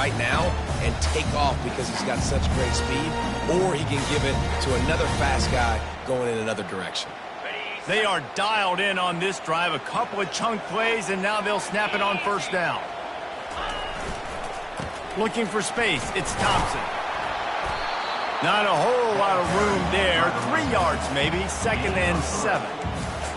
right now and take off because he's got such great speed, or he can give it to another fast guy going in another direction. They are dialed in on this drive. A couple of chunk plays, and now they'll snap it on first down. Looking for space. It's Thompson. Not a whole lot of room there. 3 yards maybe. 2nd and 7.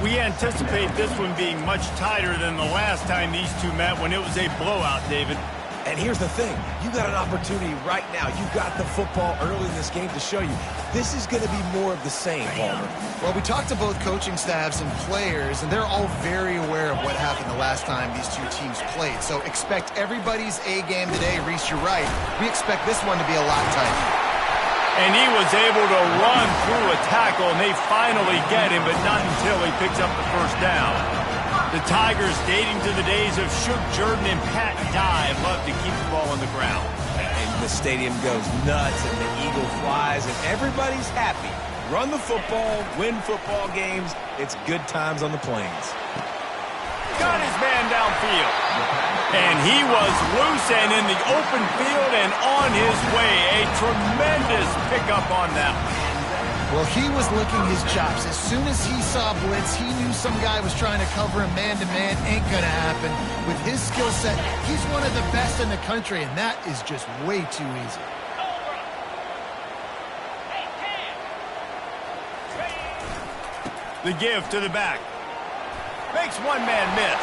We anticipate this one being much tighter than the last time these two met when it was a blowout, David. And here's the thing. You got an opportunity right now. You got the football early in this game to show you. This is going to be more of the same, Palmer. Well, we talked to both coaching staffs and players, and they're all very aware of what happened the last time these two teams played. So expect everybody's A game today. Reese, you're right. We expect this one to be a lot tighter. And he was able to run through a tackle, and they finally get him, but not until he picks up the first down. The Tigers, dating to the days of Shook Jordan and Pat Dye, love to keep the ball on the ground. And the stadium goes nuts, and the eagle flies, and everybody's happy. Run the football, win football games. It's good times on the plains. Got his man downfield. And he was loose and in the open field and on his way. A tremendous pickup on that one. Well, he was licking his chops. As soon as he saw blitz, he knew some guy was trying to cover him man-to-man. Ain't gonna happen. With his skill set, he's one of the best in the country, and that is just way too easy. The give to the back. Makes one man miss.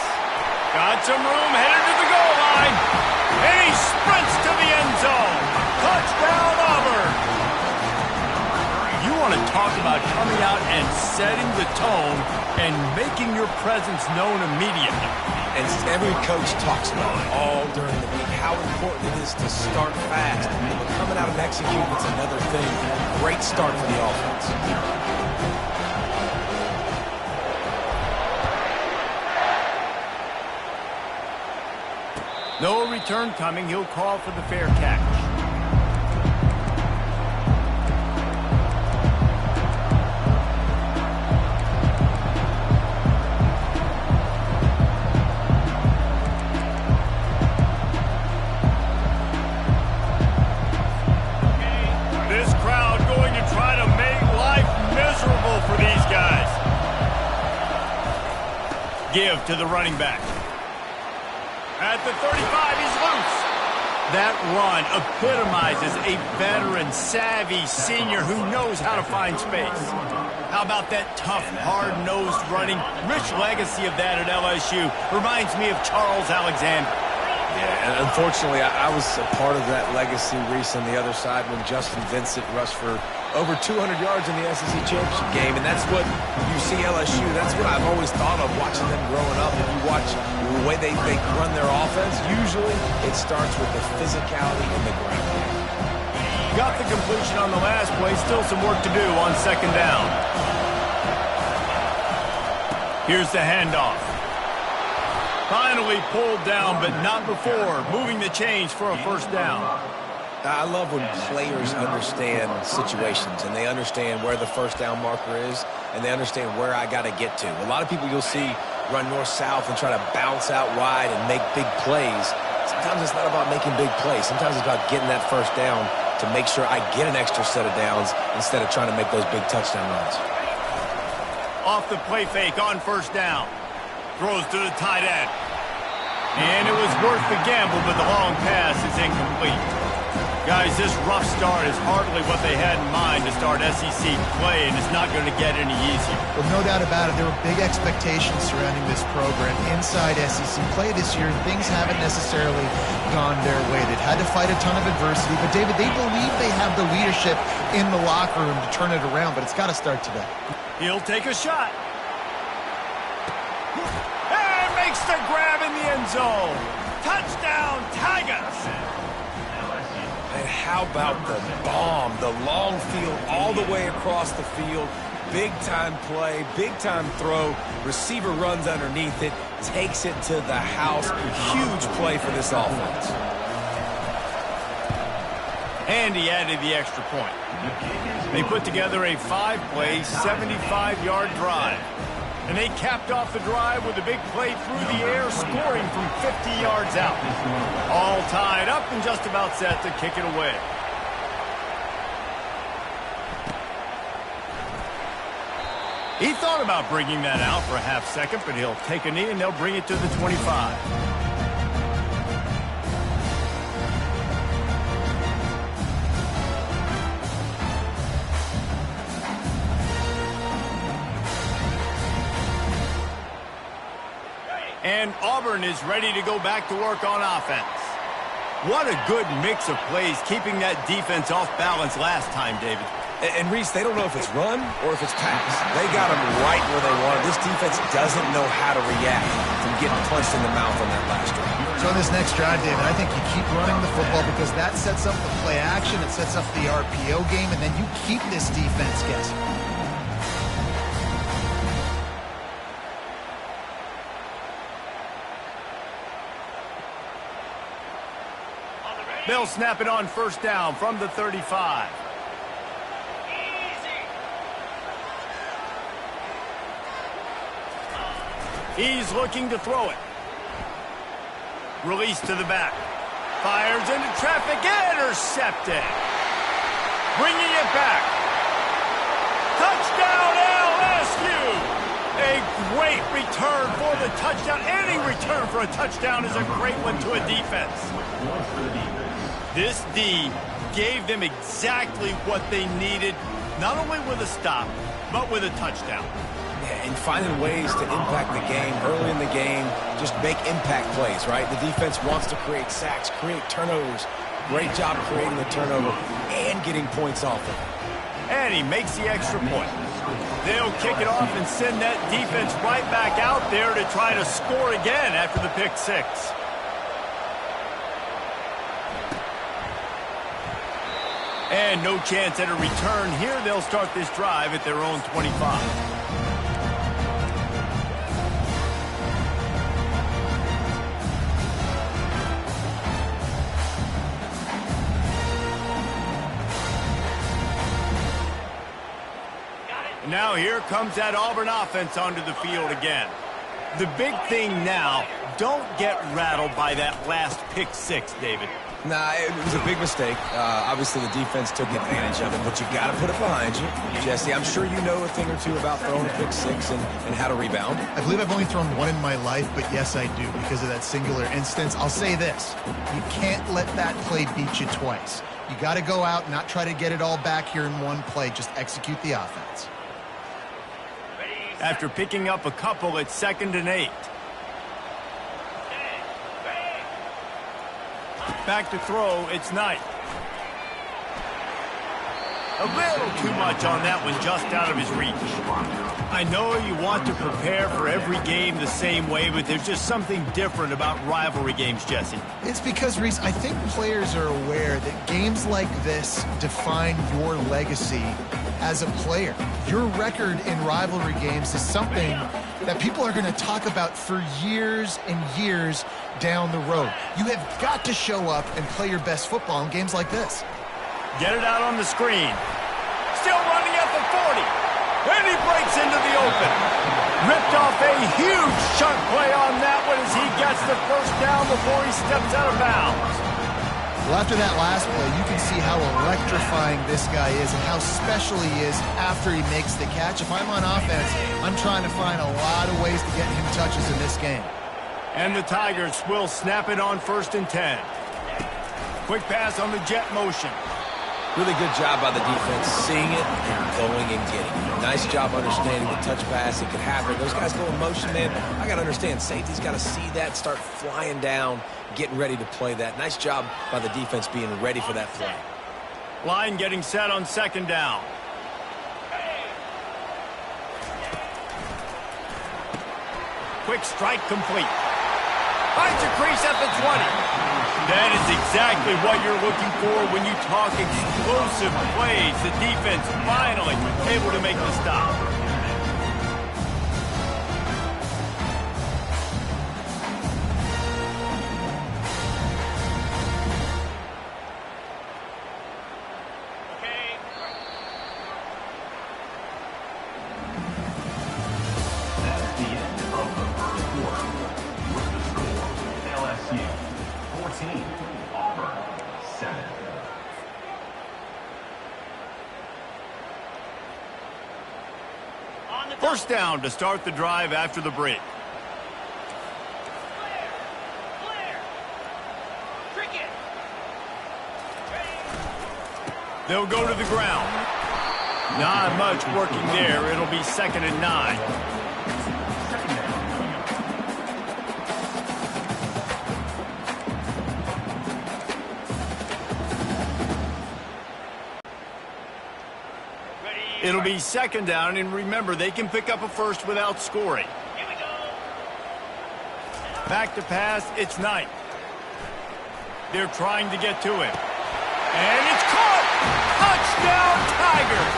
Got some room, headed to the goal line. And he sprints to the end zone. Touchdown, Auburn. You want to talk about coming out and setting the tone and making your presence known immediately. And every coach talks about it all during the week, how important it is to start fast. But coming out and executing, it's another thing. Great start for the offense. No return coming. He'll call for the fair catch. This crowd going to try to make life miserable for these guys. Give to the running back. At the 35, he's loose. That run epitomizes a veteran, savvy senior who knows how to find space. How about that tough, hard-nosed running? Rich legacy of that at LSU. Reminds me of Charles Alexander. Yeah, and unfortunately, I was a part of that legacy, Reese, on the other side when Justin Vincent rushed for over 200 yards in the SEC championship game, and that's what you see LSU. That's what I've always thought of watching them growing up. If you watch the way they run their offense, usually it starts with the physicality in the ground game. Got the completion on the last play. Still some work to do on 2nd down. Here's the handoff. Finally pulled down, but not before. Moving the chains for a first down. I love when players understand situations and they understand where the first down marker is and they understand where I got to get to. A lot of people you'll see run north-south and try to bounce out wide and make big plays. Sometimes it's not about making big plays. Sometimes it's about getting that first down to make sure I get an extra set of downs instead of trying to make those big touchdown runs. Off the play fake on first down. Throws to the tight end. And it was worth the gamble, but the long pass is incomplete. Guys, this rough start is hardly what they had in mind to start SEC play, and it's not going to get any easier. Well, no doubt about it. There were big expectations surrounding this program inside SEC play this year. Things haven't necessarily gone their way. They've had to fight a ton of adversity, but, David, they believe they have the leadership in the locker room to turn it around, but it's got to start today. He'll take a shot. And makes the grab in the end zone. Touchdown, Tigers. And how about the bomb, the long field all the way across the field, big-time play, big-time throw, receiver runs underneath it, takes it to the house, huge play for this offense. And he added the extra point. They put together a 5-play, 75-yard drive. And they capped off the drive with a big play through the air, scoring from 50 yards out. All tied up and just about set to kick it away. He thought about bringing that out for a half second, but he'll take a knee and they'll bring it to the 25. And Auburn is ready to go back to work on offense. What a good mix of plays, keeping that defense off balance last time, David. And Reese, they don't know if it's run or if it's pass. They got them right where they want it. This defense doesn't know how to react from getting punched in the mouth on that last drive. So in this next drive, David, I think you keep running the football because that sets up the play action, it sets up the RPO game, and then you keep this defense guessing. They'll snap it on first down from the 35. He's looking to throw it. Release to the back. Fires into traffic. Intercepted. Bringing it back. Touchdown LSU. A great return for the touchdown. Any return for a touchdown is a great one to a defense. This D gave them exactly what they needed, not only with a stop, but with a touchdown. Yeah, and finding ways to impact the game early in the game, just make impact plays, right? The defense wants to create sacks, create turnovers. Great job creating the turnover and getting points off of it. And he makes the extra point. They'll kick it off and send that defense right back out there to try to score again after the pick six. And no chance at a return here. They'll start this drive at their own 25. Now here comes that Auburn offense onto the field again. The big thing now, don't get rattled by that last pick six, David. Nah, it was a big mistake. Obviously, the defense took advantage of it, but you've got to put it behind you. Jesse, I'm sure you know a thing or two about throwing a pick six and how to rebound. I believe I've only thrown one in my life, but yes, I do because of that singular instance. I'll say this. You can't let that play beat you twice. You got to go out and not try to get it all back here in one play. Just execute the offense. After picking up a couple, it's 2nd and 8. Back to throw, it's Knight. A little too much on that one, just out of his reach. I know you want to prepare for every game the same way, but there's just something different about rivalry games, Jesse. It's because, Reese, I think players are aware that games like this define your legacy as a player. Your record in rivalry games is something that people are going to talk about for years and years down the road. You have got to show up and play your best football in games like this. Get it out on the screen. Still running at the 40. And he breaks into the open. Ripped off a huge chunk play on that one as he gets the first down before he steps out of bounds. Well, after that last play, you can see how electrifying this guy is and how special he is after he makes the catch. If I'm on offense, I'm trying to find a lot of ways to get him touches in this game. And the Tigers will snap it on 1st and 10. Quick pass on the jet motion. Really good job by the defense, seeing it and going and getting it. Nice job understanding the touch pass. It could happen. Those guys go in motion, man. I got to understand, safety's got to see that, start flying down, getting ready to play that. Nice job by the defense being ready for that play. Line getting set on 2nd down. Quick strike complete. Finds a crease at the 20. That is exactly what you're looking for when you talk explosive plays. The defense finally able to make the stop. First down to start the drive after the break. They'll go to the ground. Not much working there. It'll be 2nd and 9. It'll be 2nd down, and remember, they can pick up a first without scoring. Here we go. Back to pass, it's Knight. They're trying to get to him. And it's caught! Touchdown, Tigers!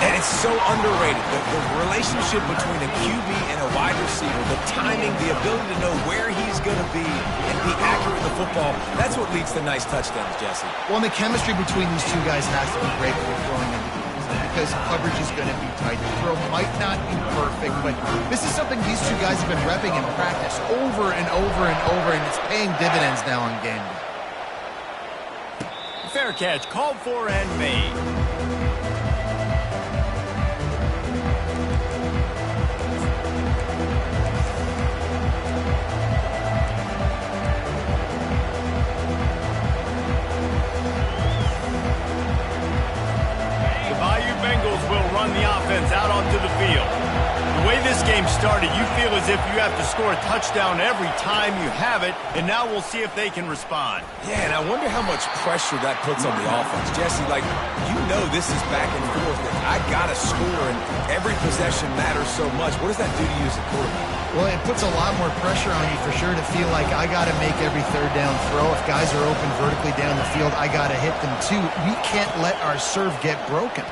And it's so underrated. The relationship between a QB and a wide receiver, the timing, the ability to know where he's going to be and be accurate with the football, that's what leads to nice touchdowns, Jesse. Well, and the chemistry between these two guys has to be great when we're throwing into the end because coverage is going to be tight. The throw might not be perfect, but this is something these two guys have been repping in practice over and over and over, and it's paying dividends now on game day. Fair catch, called for and made. Run the offense out onto the field. The way this game started, you feel as if you have to score a touchdown every time you have it, and now we'll see if they can respond. Yeah, and I wonder how much pressure that puts on the offense. Jesse, like, you know this is back and forth. I got to score, and every possession matters so much. What does that do to you as a quarterback? Well, it puts a lot more pressure on you for sure to feel like I got to make every 3rd down throw. If guys are open vertically down the field, I got to hit them too. We can't let our serve get broken.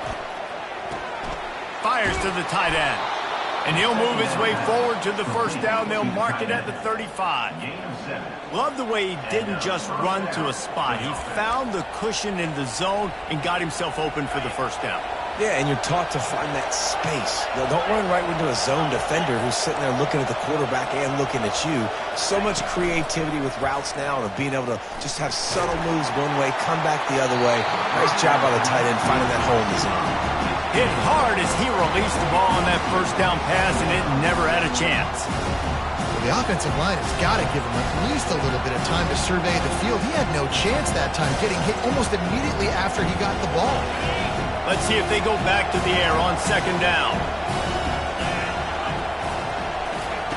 Fires to the tight end. And he'll move his way forward to the first down. They'll mark it at the 35. Love the way he didn't just run to a spot. He found the cushion in the zone and got himself open for the first down. Yeah, and you're taught to find that space. Don't run right into a zone defender who's sitting there looking at the quarterback and looking at you. So much creativity with routes now and of being able to just have subtle moves one way, come back the other way. Nice job by the tight end finding that hole in the zone. Hit hard as he released the ball on that first down pass, and it never had a chance. Well, the offensive line has got to give him at least a little bit of time to survey the field. He had no chance that time, getting hit almost immediately after he got the ball. Let's see if they go back to the air on 2nd down.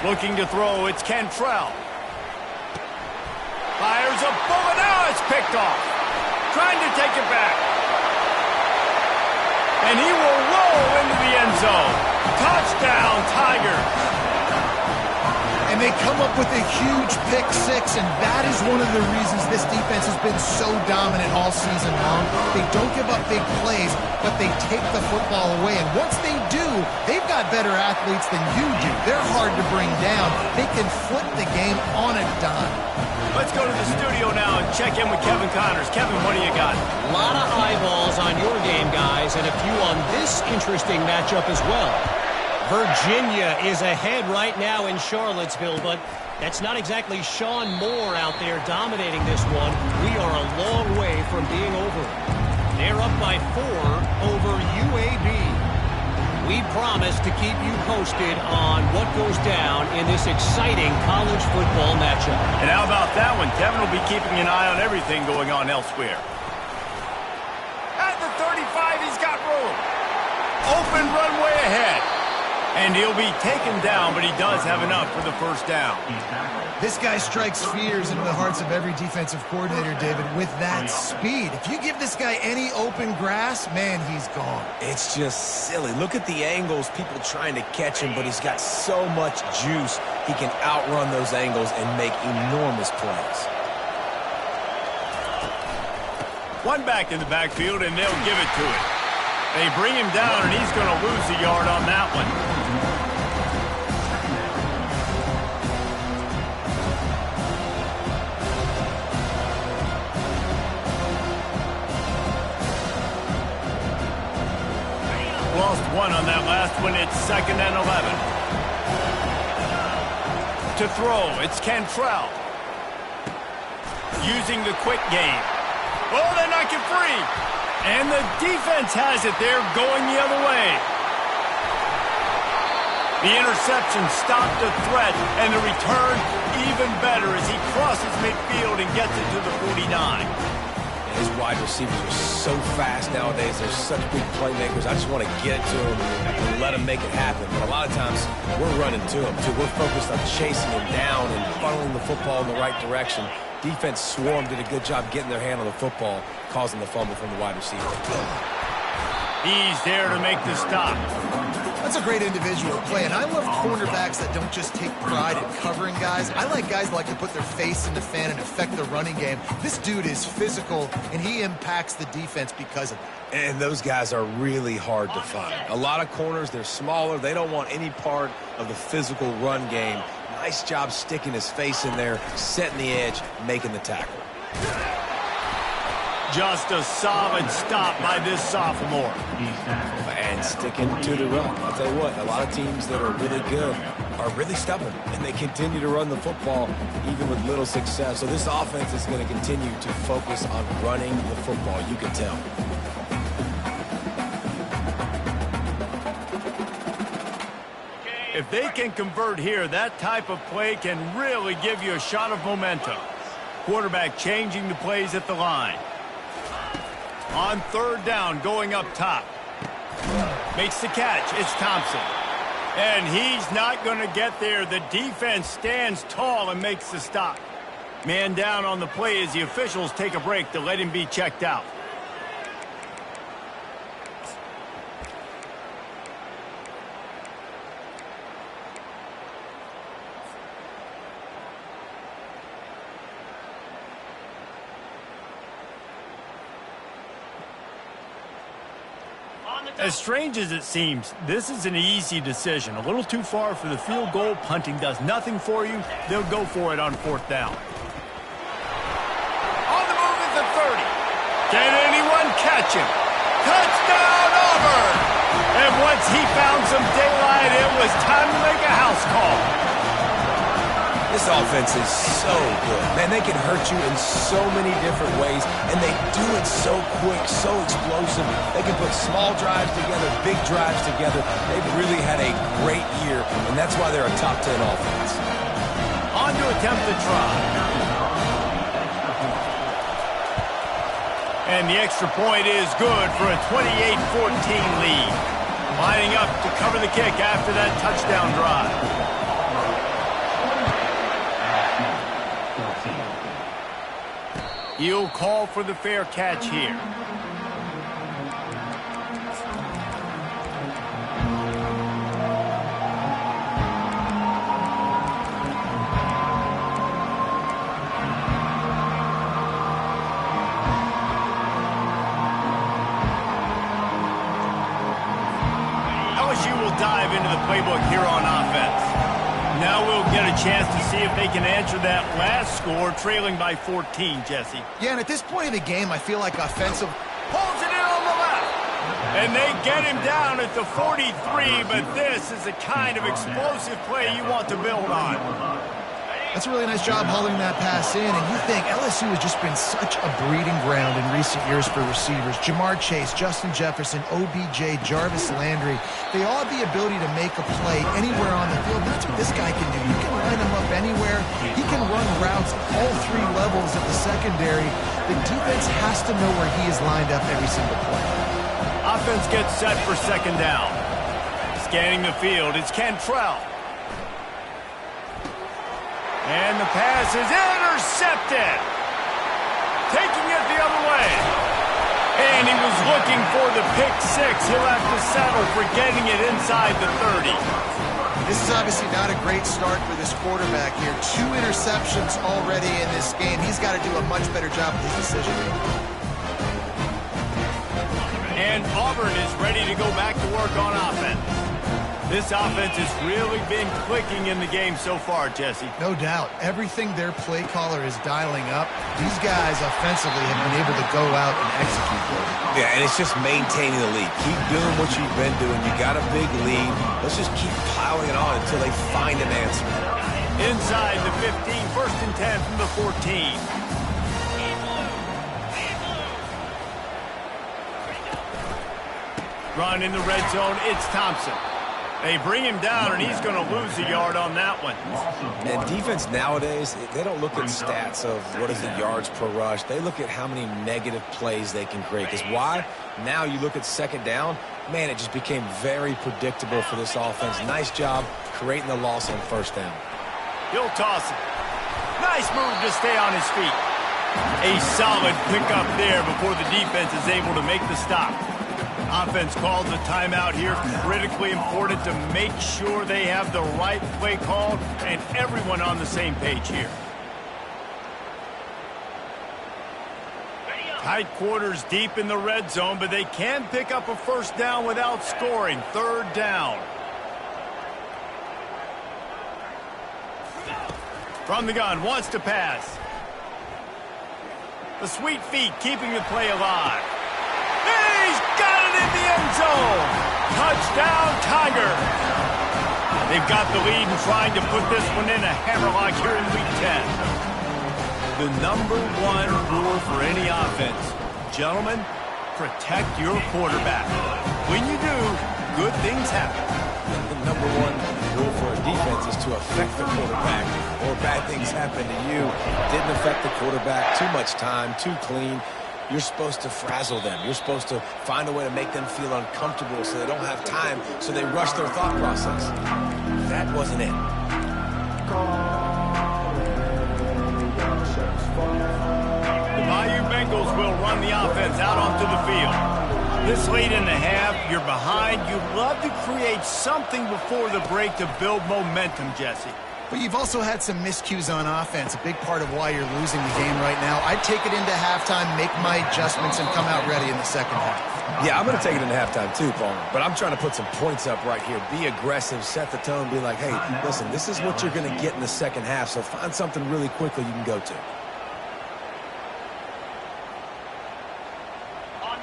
Looking to throw, it's Cantrell. Fires a bullet, now it's picked off. Trying to take it back. And he will roll into the end zone. Touchdown, Tigers. And they come up with a huge pick 6, and that is one of the reasons this defense has been so dominant all season long. They don't give up big plays, but they take the football away. And once they do, they've got better athletes than you do. They're hard to bring down. They can flip the game on a dime. Let's go to the studio now and check in with Kevin Connors. Kevin, what do you got? A lot of eyeballs on your game, guys, and a few on this interesting matchup as well. Virginia is ahead right now in Charlottesville, but that's not exactly Sean Moore out there dominating this one. We are a long way from being over. They're up by 4 over UAB. We promise to keep you posted on what goes down in this exciting college football matchup. And how about that one? Kevin will be keeping an eye on everything going on elsewhere. At the 35, he's got room. Open runway ahead. And he'll be taken down, but he does have enough for the first down. This guy strikes fears into the hearts of every defensive coordinator, David, with that speed. If you give this guy any open grass, man, he's gone. It's just silly. Look at the angles, people trying to catch him, but he's got so much juice. He can outrun those angles and make enormous plays. One back in the backfield, and they'll give it to him. They bring him down, and he's going to lose a yard on that one. Lost one on that last one. It's 2nd and 11. To throw, it's Cantrell. Using the quick game. Oh, they knock it free. And the defense has it. They're going the other way. The interception stopped the threat, and the return even better as he crosses midfield and gets it to the 49. His wide receivers are so fast nowadays. They're such big playmakers. I just want to get it to them and let them make it happen. But a lot of times, we're running to them, too. We're focused on chasing him down and funneling the football in the right direction. Defense swarm did a good job getting their hand on the football, causing the fumble from the wide receiver. He's there to make the stop. That's a great individual play, and I love cornerbacks that don't just take pride in covering guys. I like guys that like to put their face in the fan and affect the running game. This dude is physical, and he impacts the defense because of that. And those guys are really hard to find. A lot of corners, they're smaller. They don't want any part of the physical run game. Nice job sticking his face in there, setting the edge, making the tackle. Just a solid stop by this sophomore. And sticking to the run. I'll tell you what, a lot of teams that are really good are really stubborn, and they continue to run the football even with little success. So this offense is going to continue to focus on running the football. You can tell. If they can convert here, that type of play can really give you a shot of momentum. Quarterback changing the plays at the line. On third down, going up top. Makes the catch. It's Thompson. And he's not going to get there. The defense stands tall and makes the stop. Man down on the play as the officials take a break to let him be checked out. As strange as it seems, this is an easy decision. A little too far for the field goal. Punting does nothing for you. They'll go for it on fourth down. On the move at the 30. Can anyone catch him? Touchdown, Auburn! And once he found some daylight, it was time to make a house call. This offense is so good. Man, they can hurt you in so many different ways, and they do it so quick, so explosive. They can put small drives together, big drives together. They've really had a great year, and that's why they're a top 10 offense. On to attempt the try. And the extra point is good for a 28-14 lead. Lining up to cover the kick after that touchdown drive. He'll call for the fair catch here. LSU will dive into the playbook here on offense. Now we'll get a chance to see if they can answer that last score, trailing by 14, Jesse. Yeah, and at this point in the game, I feel like offensive... Pulls it in on the left. And they get him down at the 43, but this is the kind of explosive play you want to build on. That's a really nice job holding that pass in, and you think LSU has just been such a breeding ground in recent years for receivers. Jamar Chase, Justin Jefferson, OBJ, Jarvis Landry, they all have the ability to make a play anywhere on the field. That's what this guy can do. You can line him up anywhere. He can run routes all three levels of the secondary. The defense has to know where he is lined up every single play. Offense gets set for second down. Scanning the field, it's Cantrell. And the pass is intercepted. Taking it the other way. And he was looking for the pick six. He'll have to settle for getting it inside the 30. This is obviously not a great start for this quarterback here. 2 interceptions already in this game. He's got to do a much better job with his decision making. And Auburn is ready to go back to work on offense. This offense has really been clicking in the game so far, Jesse. No doubt. Everything their play caller is dialing up, these guys offensively have been able to go out and execute for them. Yeah, and it's just maintaining the lead. Keep doing what you've been doing. You got a big lead. Let's just keep piling it on until they find an answer. Inside the 15, first and 10 from the 14. Run in the red zone, it's Thompson. They bring him down, and he's going to lose a yard on that one. And defense nowadays, they don't look at stats of what is the yards per rush. They look at how many negative plays they can create. Because why? Now you look at second down, man, it just became very predictable for this offense. Nice job creating the loss on first down. He'll toss it. Nice move to stay on his feet. A solid pickup there before the defense is able to make the stop. Offense calls a timeout here. Critically important to make sure they have the right play called and everyone on the same page here. Tight quarters deep in the red zone, but they can pick up a first down without scoring. Third down. From the gun, wants to pass. The sweet feet keeping the play alive. He's got it in the end zone. Touchdown, Tigers. They've got the lead and trying to put this one in a hammerlock here in Week 10. The #1 rule for any offense. Gentlemen, protect your quarterback. When you do, good things happen. The #1 rule for a defense is to affect the quarterback, or bad things happen to you. Didn't affect the quarterback. Too much time, too clean. You're supposed to frazzle them. You're supposed to find a way to make them feel uncomfortable so they don't have time, so they rush their thought process. That wasn't it. The Bayou Bengals will run the offense out onto the field. This late in the half, you're behind. You'd love to create something before the break to build momentum, Jesse. But you've also had some miscues on offense, a big part of why you're losing the game right now. I'd take it into halftime, make my adjustments, and come out ready in the second half. Yeah, I'm going to take it into halftime too, Paul. But I'm trying to put some points up right here. Be aggressive, set the tone, be like, hey, listen, this is what you're going to get in the second half, so find something really quickly you can go to.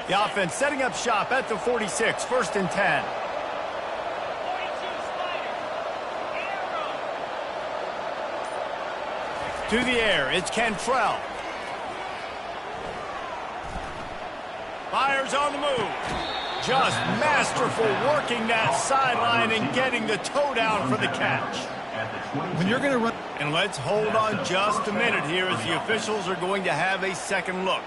The offense setting up shop at the 46, 1st and 10. To the air, it's Cantrell. Fires on the move. Just masterful working that sideline and getting the toe down for the catch. When you're going to run... And let's hold on just a minute here as the officials are going to have a second look.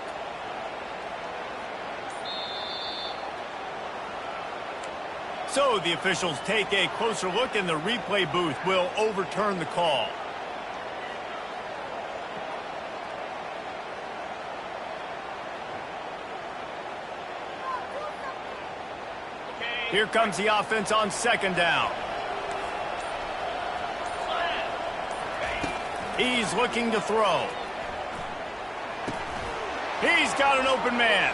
So the officials take a closer look and the replay booth will overturn the call. Here comes the offense on second down. He's looking to throw. He's got an open man.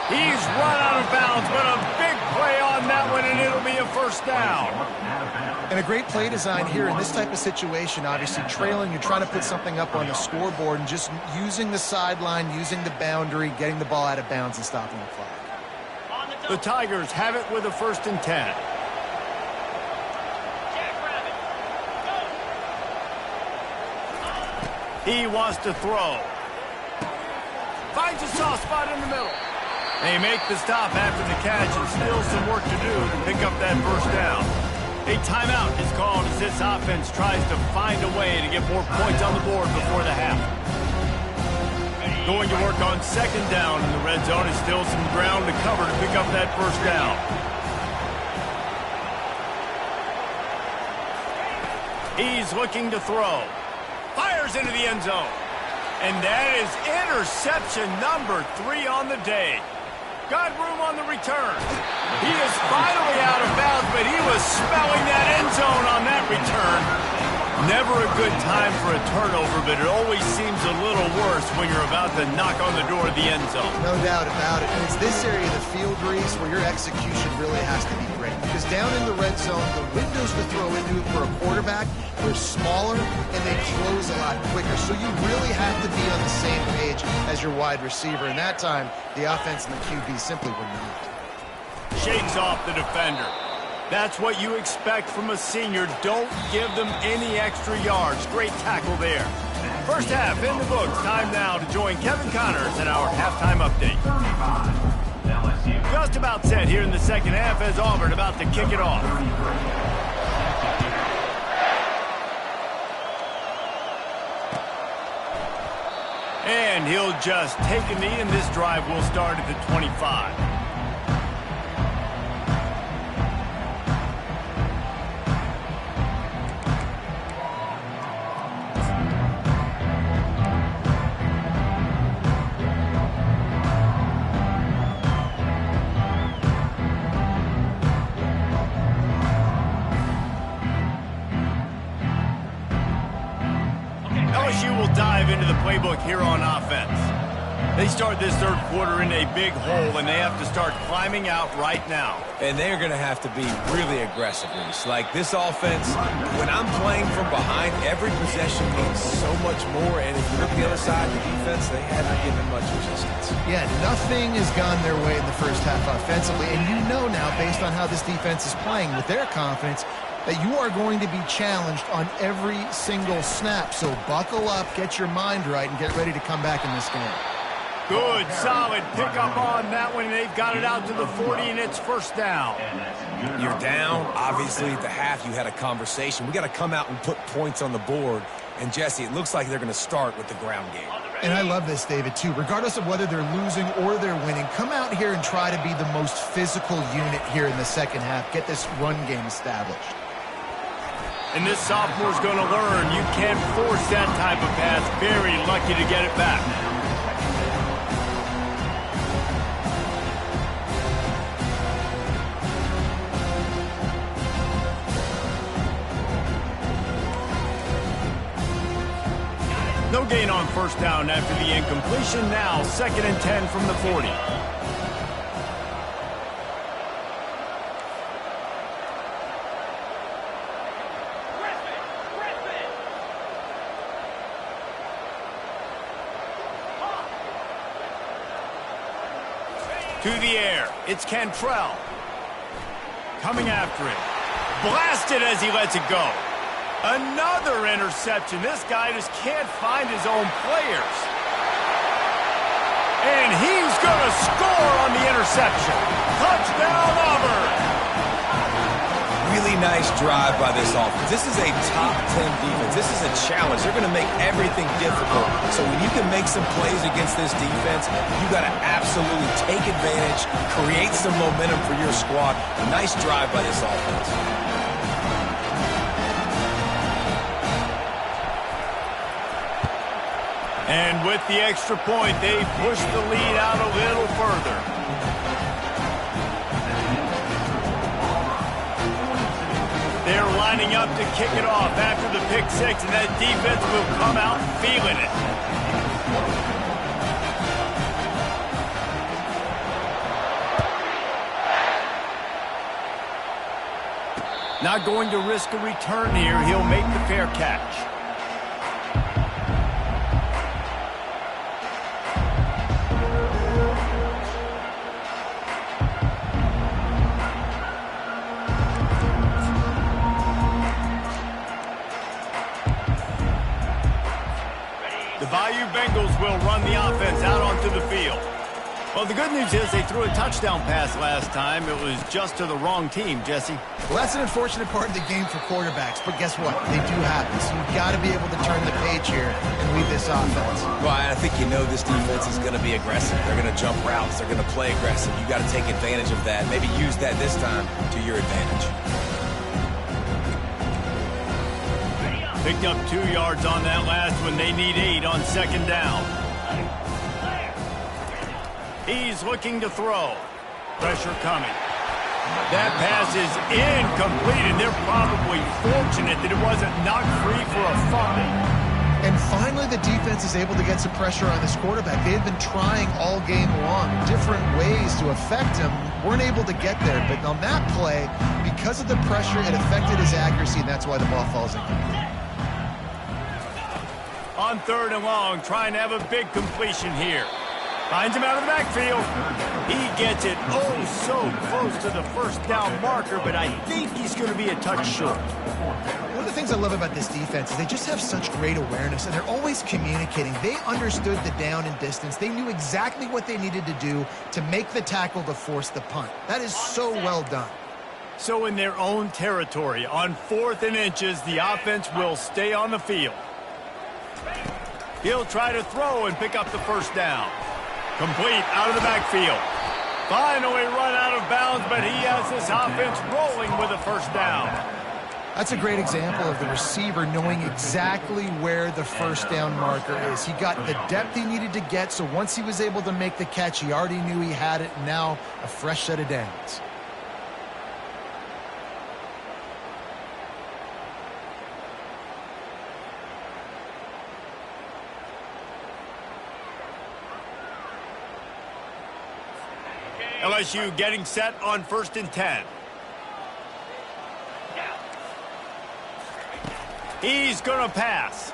He's run out of bounds, but a big play on that one, and it'll be a first down. And a great play design here in this type of situation. Obviously, trailing, you're trying to put something up on the scoreboard and just using the sideline, using the boundary, getting the ball out of bounds and stopping the clock. The Tigers have it with a 1st and 10. He wants to throw. Finds a soft spot in the middle. They make the stop after the catch and still some work to do to pick up that first down. A timeout is called as this offense tries to find a way to get more points on the board before the half. Going to work on second down in the red zone is still some ground to cover to pick up that first down. He's looking to throw. Fires into the end zone. And that is interception number 3 on the day. Got room on the return. He is finally out of bounds, but he was smelling that end zone on that return. Never a good time for a turnover, but it always seems a little worse when you're about to knock on the door of the end zone. No doubt about it. And it's this area of the field, Reese, where your execution really has to be great. Because down in the red zone, the windows to throw into it for a quarterback are smaller, and they close a lot quicker. So you really have to be on the same page as your wide receiver. And that time, the offense and the QB simply were not. Shakes off the defender. That's what you expect from a senior. Don't give them any extra yards. Great tackle there. First half in the books. Time now to join Kevin Connors in our halftime update. Just about set here in the second half as Auburn about to kick it off. And he'll just take a knee, and this drive will start at the 25. LSU will dive into the playbook here on offense. They start this third quarter in a big hole, and they have to start climbing out right now. And they're going to have to be really aggressive, Reese. Like this offense, when I'm playing from behind, every possession means so much more. And if you look at the other side of the defense, they haven't given much resistance. Yeah, nothing has gone their way in the first half offensively. And you know now, based on how this defense is playing with their confidence, that you are going to be challenged on every single snap. So buckle up, get your mind right, and get ready to come back in this game. Good, solid pickup on that one. They've got it out to the 40, and it's first down. You're down. Obviously, at the half, you had a conversation. We got to come out and put points on the board. And, Jesse, it looks like they're going to start with the ground game. And I love this, David, too. Regardless of whether they're losing or they're winning, come out here and try to be the most physical unit here in the second half. Get this run game established. And this sophomore's going to learn you can't force that type of pass. Very lucky to get it back. No gain on first down after the incompletion. Now 2nd and 10 from the 40. To the air, it's Cantrell. Coming after it. Blasted as he lets it go. Another interception. This guy just can't find his own players. And he's going to score on the interception. Touchdown, Auburn. Really nice drive by this offense. This is a top 10 defense. This is a challenge. They're going to make everything difficult. So when you can make some plays against this defense, you got to absolutely take advantage, create some momentum for your squad. A nice drive by this offense. And with the extra point, they push the lead out a little further. They're lining up to kick it off after the pick six, and that defense will come out feeling it. Not going to risk a return here. He'll make the fair catch. Bengals will run the offense out onto the field. Well, the good news is they threw a touchdown pass last time. It was just to the wrong team, Jesse. Well, that's an unfortunate part of the game for quarterbacks, but guess what? They do happen, so you've got to be able to turn the page here and lead this offense. Well, I think you know this defense is going to be aggressive. They're going to jump routes. They're going to play aggressive. You got to take advantage of that. Maybe use that this time to your advantage. Picked up 2 yards on that last one. They need 8 on 2nd down. He's looking to throw. Pressure coming. That pass is incomplete, and they're probably fortunate that it wasn't knocked free for a fumble. And finally, the defense is able to get some pressure on this quarterback. They had been trying all game long, different ways to affect him. Weren't able to get there, but on that play, because of the pressure, it affected his accuracy, and that's why the ball falls incomplete. On 3rd and long, trying to have a big completion here. Finds him out of the backfield. He gets it oh so close to the first down marker, but I think he's going to be a touch short. One of the things I love about this defense is they just have such great awareness, and they're always communicating. They understood the down and distance. They knew exactly what they needed to do to make the tackle to force the punt. That is so well done. So in their own territory, on 4th and inches, the offense will stay on the field. He'll try to throw and pick up the first down. Complete out of the backfield. Finally run out of bounds, but he has this offense rolling with a first down. That's a great example of the receiver knowing exactly where the first down marker is. He got the depth he needed to get, so once he was able to make the catch, he already knew he had it, and now a fresh set of downs. LSU getting set on 1st and 10. He's going to pass.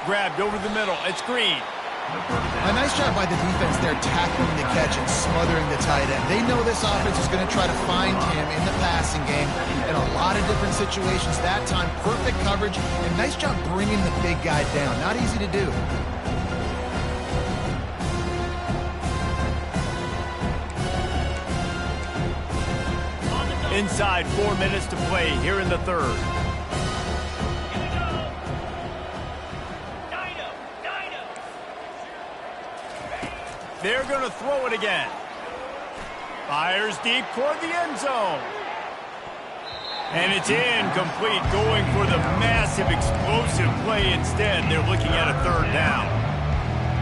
Grabbed over the middle. It's Green. A nice job by the defense there tackling the catch and smothering the tight end. They know this offense is going to try to find him in the passing game in a lot of different situations. That time, perfect coverage and nice job bringing the big guy down. Not easy to do. Inside 4 minutes to play here in the third. They're going to throw it again. Fires deep toward the end zone. And it's incomplete, going for the massive explosive play instead. They're looking at a 3rd down.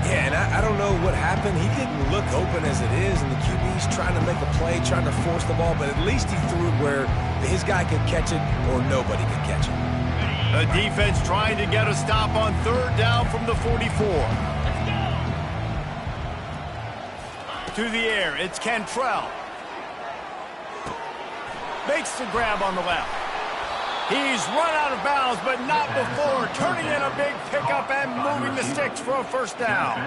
Yeah, and I don't know what happened. He didn't look open as it is, and the QB's trying to make a play, trying to force the ball, but at least he threw it where his guy could catch it or nobody could catch it. The defense trying to get a stop on 3rd down from the 44. To the air, it's Cantrell. Makes the grab on the left. He's run out of bounds, but not before turning in a big pickup and moving the sticks for a first down.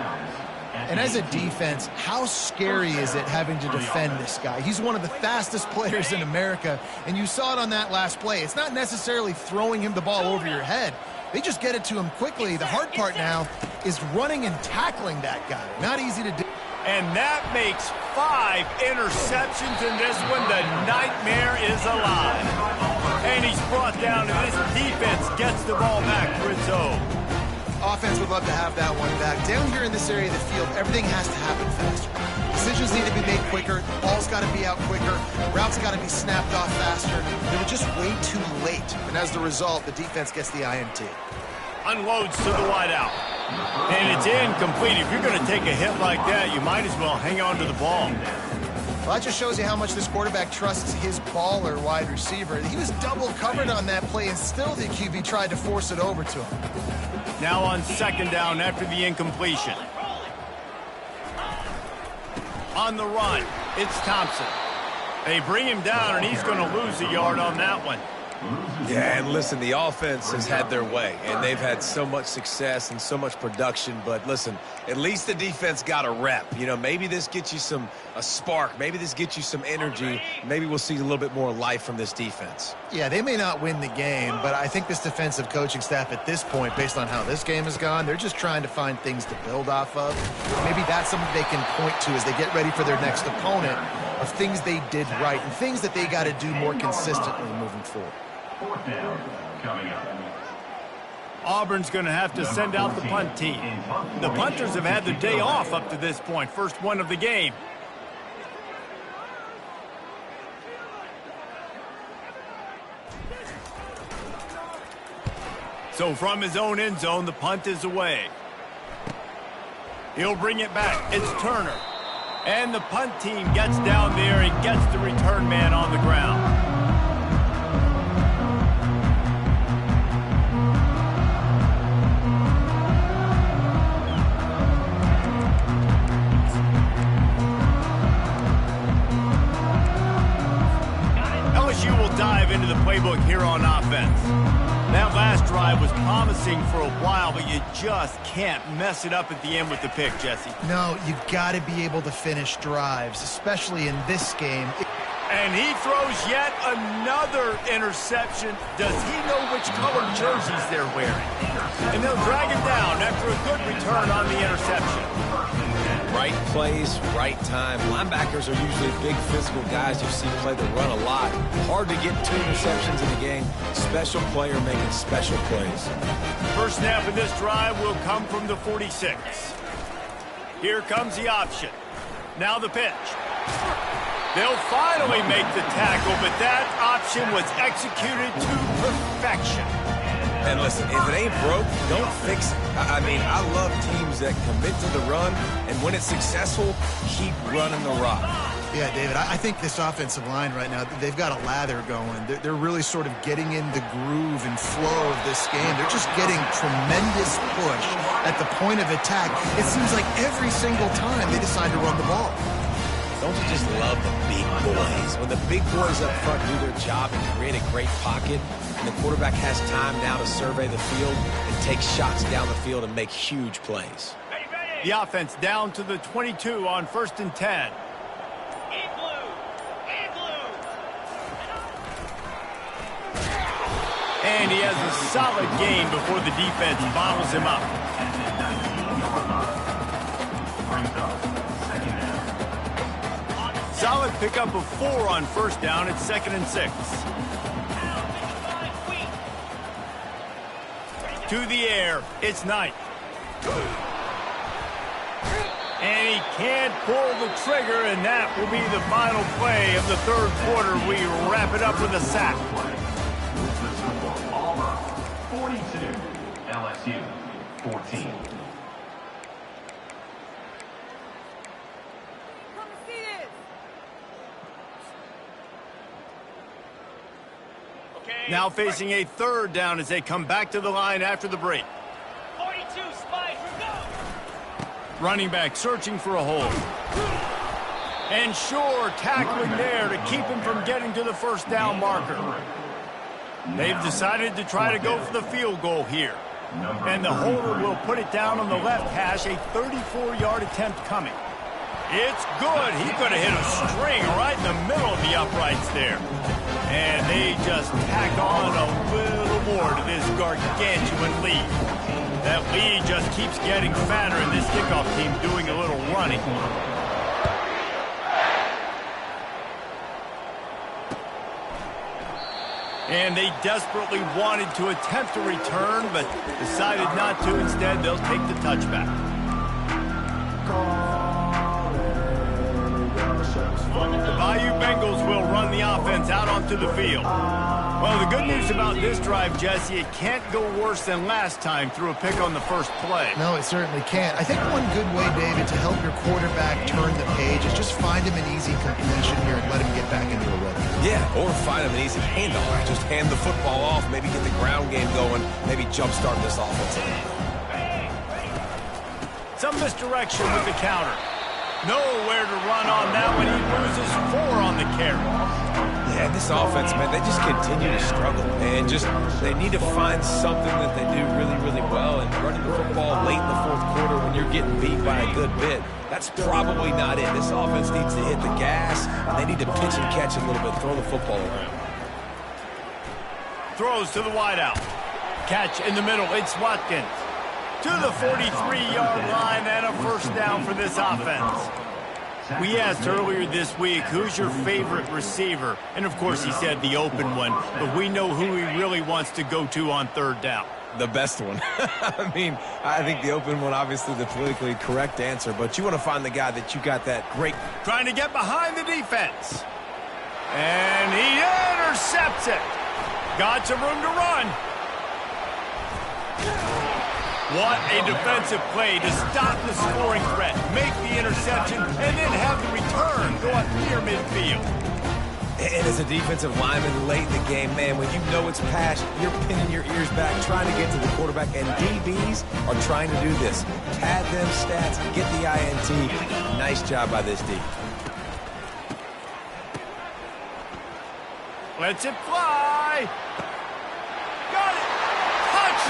And as a defense, how scary is it having to defend this guy? He's one of the fastest players in America, and you saw it on that last play. It's not necessarily throwing him the ball over your head. They just get it to him quickly. The hard part now is running and tackling that guy. Not easy to do. And that makes 5 interceptions in this one. The nightmare is alive. And he's brought down, and this defense gets the ball back for its own. Offense would love to have that one back. Down here in this area of the field, everything has to happen faster. Decisions need to be made quicker. Ball's got to be out quicker. Routes got to be snapped off faster. They were just way too late. And as the result, the defense gets the INT. Unloads to the wideout. And it's incomplete. If you're going to take a hit like that, you might as well hang on to the ball. Well, that just shows you how much this quarterback trusts his baller wide receiver. He was double covered on that play, and still the QB tried to force it over to him. Now on 2nd down after the incompletion. On the run, it's Thompson. They bring him down, and he's going to lose a yard on that one. Yeah, and listen, the offense has had their way, and they've had so much success and so much production. But listen, at least the defense got a rep. You know, maybe this gets you a spark. Maybe this gets you some energy. Maybe we'll see a little bit more life from this defense. Yeah, they may not win the game, but I think this defensive coaching staff at this point, based on how this game has gone, they're just trying to find things to build off of. Maybe that's something they can point to as they get ready for their next opponent, of things they did right and things that they got to do more consistently moving forward. 4th down coming up. Auburn's going to have to send out the punt team. The punters have had their day off up to this point. First one of the game. So from his own end zone, the punt is away. He'll bring it back. It's Turner. And the punt team gets down there and gets the return man on the ground. LSU will dive into the playbook here on offense. That last drive was promising for a while, but you just can't mess it up at the end with the pick, Jesse. No, you've got to be able to finish drives, especially in this game. And he throws yet another interception. Does he know which color jerseys they're wearing? And they'll drag him down after a good return on the interception. Right plays, right time. Linebackers are usually big physical guys you see play the run a lot. Hard to get 2 interceptions in the game. Special player making special plays. First snap of this drive will come from the 46. Here comes the option. Now the pitch. They'll finally make the tackle, but that option was executed to perfection. And listen, if it ain't broke, don't fix it. I mean, I love teams that commit to the run, and when it's successful, keep running the rock. Yeah, David, I think this offensive line right now, they've got a lather going. They're really sort of getting in the groove and flow of this game. They're just getting tremendous push at the point of attack. It seems like every single time they decide to run the ball. Don't you just love the big boys? When the big boys up front do their job and create a great pocket, and the quarterback has time now to survey the field and take shots down the field and make huge plays. The offense down to the 22 on 1st and 10. And he has a solid gain before the defense bottles him up. Solid pickup of 4 on 1st down. It's 2nd and 6. To the air. It's Knight. And he can't pull the trigger, and that will be the final play of the 3rd quarter. We wrap it up with a sack. 42, LSU 14. Now facing a 3rd down as they come back to the line after the break. 42, Spike, go! Running back searching for a hole. And sure, tackling there to keep him from getting to the 1st down marker. They've decided to try to go for the field goal here. And the holder will put it down on the left hash, a 34-yard attempt coming. It's good. He could have hit a string right in the middle of the uprights there. And they just tack on a little more to this gargantuan lead. That lead just keeps getting fatter, and this kickoff team doing a little running. And they desperately wanted to attempt a return, but decided not to. Instead, they'll take the touchback. The Bayou Bengals will run the offense out onto the field. Well, the good news about this drive, Jesse, it can't go worse than last time through a pick on the first play. No, it certainly can't. I think one good way, David, to help your quarterback turn the page is just find him an easy completion here and let him get back into a rhythm. Yeah, or find him an easy handoff. Just hand the football off, maybe get the ground game going, maybe jumpstart this offense. Some misdirection with the counter. Nowhere to run on that one. He loses 4 on the carry. Yeah, this offense, man, they just continue to struggle. And they need to find something that they do really, really well. And running the football late in the 4th quarter when you're getting beat by a good bit, that's probably not it. This offense needs to hit the gas, and they need to pitch and catch a little bit, throw the football around. Throws to the wideout. Catch in the middle. It's Watkins. To the 43-yard line and a 1st down for this offense. We asked earlier this week, who's your favorite receiver? And, of course, he said the open one. But we know who he really wants to go to on 3rd down. The best one. I mean, I think the open one, obviously the politically correct answer. But you want to find the guy that you got that great. Trying to get behind the defense. And he intercepts it. Got some room to run. What a defensive play to stop the scoring threat, make the interception, and then have the return go up near midfield. And as a defensive lineman late in the game, man, when you know it's pass, you're pinning your ears back, trying to get to the quarterback, and DBs are trying to do this. Pad them stats, get the INT. Nice job by this D. Lets it fly. Got it.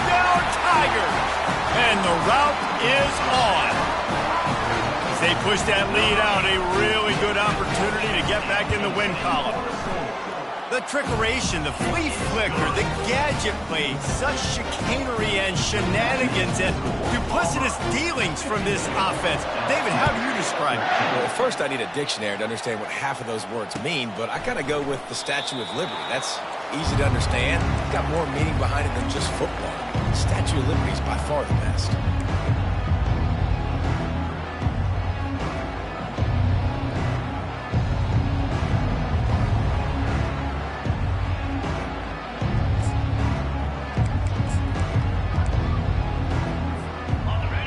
Touchdown, Tigers! And the route is on. As they push that lead out, a really good opportunity to get back in the win column. The trickeration, the flea flicker, the gadget play, such chicanery and shenanigans and duplicitous dealings from this offense. David, how do you describe it? Well, first I need a dictionary to understand what half of those words mean, but I kind of go with the Statue of Liberty. That's easy to understand. It's got more meaning behind it than just football. The Statue of Liberty is by far the best.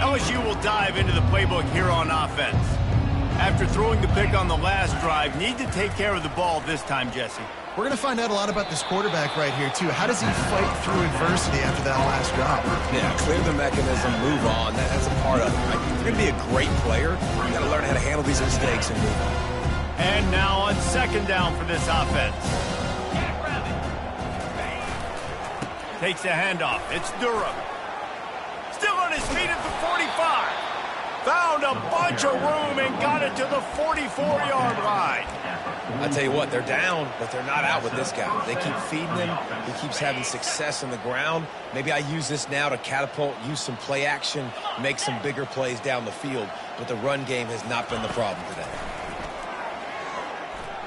LSU will dive into the playbook here on offense. After throwing the pick on the last drive, need to take care of the ball this time, Jesse. We're going to find out a lot about this quarterback right here, too. How does he fight through adversity after that last drop? Yeah, clear the mechanism, move on. That's a part of it, right? If you're going to be a great player, you got to learn how to handle these mistakes and move on. And now on second down for this offense. Takes the handoff. It's Durham. Still on his feet at the 45. Found a bunch of room and got it to the 44-yard line. I tell you what, they're down, but they're not out with this guy. They keep feeding him. He keeps having success on the ground. Maybe I use this now to catapult, use some play action, make some bigger plays down the field. But the run game has not been the problem today.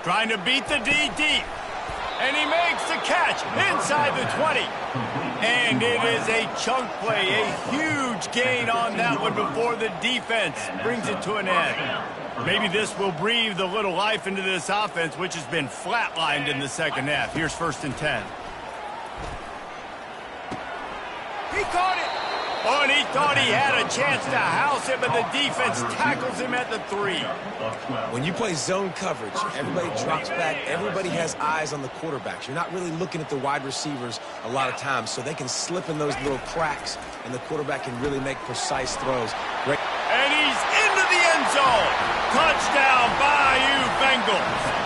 Trying to beat the D deep. And he makes the catch inside the 20. And it is a chunk play, a huge gain on that one before the defense brings it to an end. Maybe this will breathe a little life into this offense, which has been flatlined in the second half. Here's 1st and 10. He caught it. Oh, and he thought he had a chance to house him, but the defense tackles him at the 3. When you play zone coverage, everybody drops back. Everybody has eyes on the quarterbacks. You're not really looking at the wide receivers a lot of times, so they can slip in those little cracks, and the quarterback can really make precise throws. Great. And he's into the end zone. Touchdown, Bayou Bengals.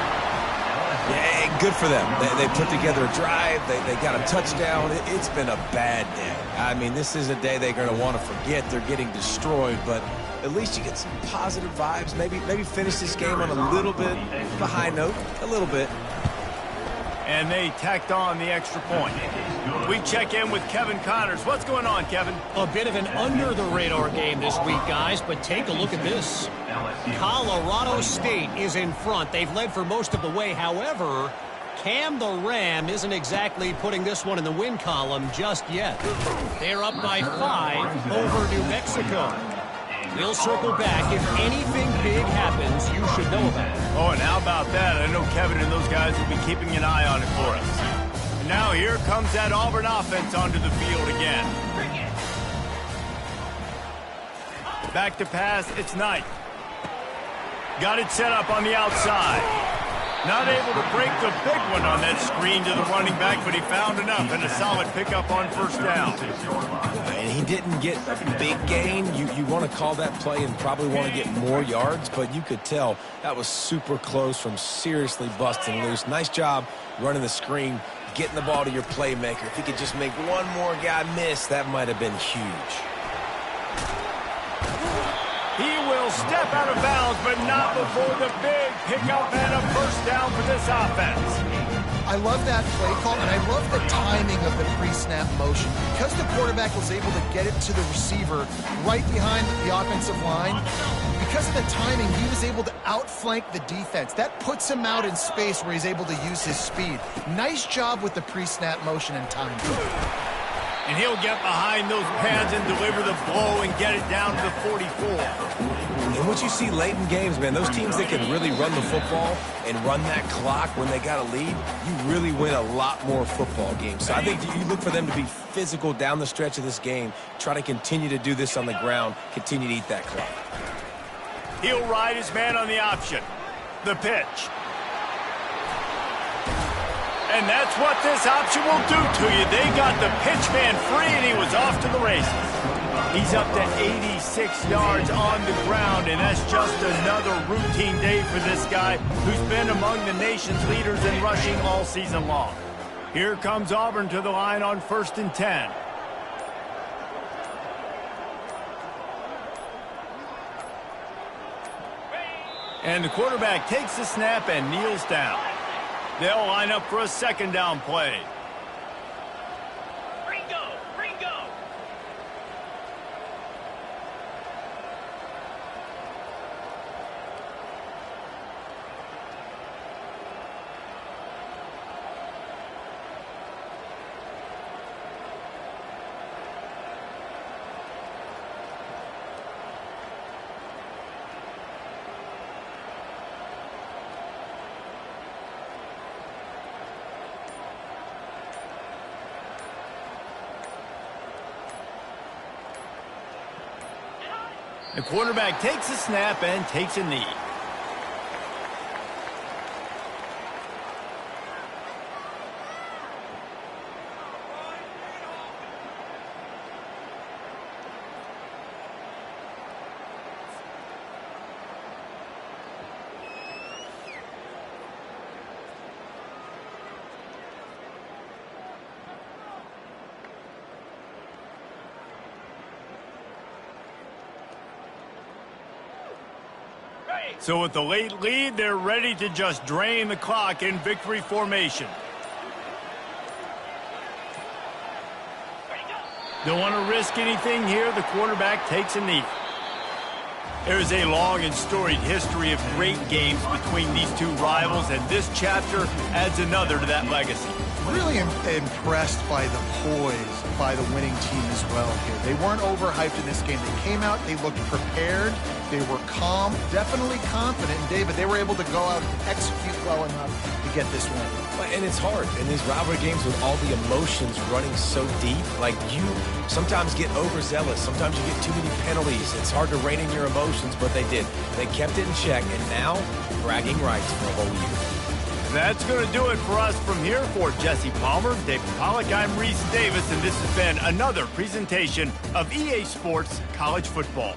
Yeah, good for them. They put together a drive. They got a touchdown. It's been a bad day. I mean, this is a day they're going to want to forget. They're getting destroyed, but at least you get some positive vibes. Maybe finish this game on a little bit of a high note, a little bit. And they tacked on the extra point. We check in with Kevin Connors. What's going on, Kevin? A bit of an under-the-radar game this week, guys, but take a look at this. Colorado State is in front. They've led for most of the way. However, Cam the Ram isn't exactly putting this one in the win column just yet. They're up by 5 over New Mexico. We'll circle back. If anything big happens, you should know about it. Oh, and how about that? I know Kevin and those guys will be keeping an eye on it for us. And now here comes that Auburn offense onto the field again. Back to pass, it's Knight. Got it set up on the outside. Not able to break the big one on that screen to the running back, but he found enough and a solid pickup on 1st down. And he didn't get a big gain. You want to call that play and probably want to get more yards, but you could tell that was super close from seriously busting loose. Nice job running the screen, getting the ball to your playmaker. If he could just make one more guy miss, that might have been huge. He will step out of bounds, but not before the big pickup and a 1st down for this offense. I love that play call, and I love the timing of the pre-snap motion. Because the quarterback was able to get it to the receiver right behind the offensive line, because of the timing, he was able to outflank the defense. That puts him out in space where he's able to use his speed. Nice job with the pre-snap motion and timing. And he'll get behind those pads and deliver the blow and get it down to the 44. And what you see late in games, man, those teams that can really run the football and run that clock when they got a lead, you really win a lot more football games. So I think you look for them to be physical down the stretch of this game, try to continue to do this on the ground, continue to eat that clock. He'll ride his man on the option. The pitch. And that's what this option will do to you. They got the pitch man free, and he was off to the races. He's up to 86 yards on the ground, and that's just another routine day for this guy who's been among the nation's leaders in rushing all season long. Here comes Auburn to the line on 1st and 10. And the quarterback takes the snap and kneels down. They'll line up for a second down play. Ringo! Ringo! The quarterback takes a snap and takes a knee. So with the late lead, they're ready to just drain the clock in victory formation. Don't want to risk anything here. The quarterback takes a knee. There's a long and storied history of great games between these two rivals, and this chapter adds another to that legacy. Really impressed by the poise by the winning team as well here. They weren't overhyped in this game. They came out, they looked prepared, they were calm, definitely confident. And David, they were able to go out and execute well enough to get this win. And it's hard in these rivalry games with all the emotions running so deep. Like, you sometimes get overzealous. Sometimes you get too many penalties. It's hard to rein in your emotions, but they did. They kept it in check, and now bragging rights for a whole year. That's going to do it for us from here. For Jesse Palmer, David Pollack, I'm Reese Davis, and this has been another presentation of EA Sports College Football.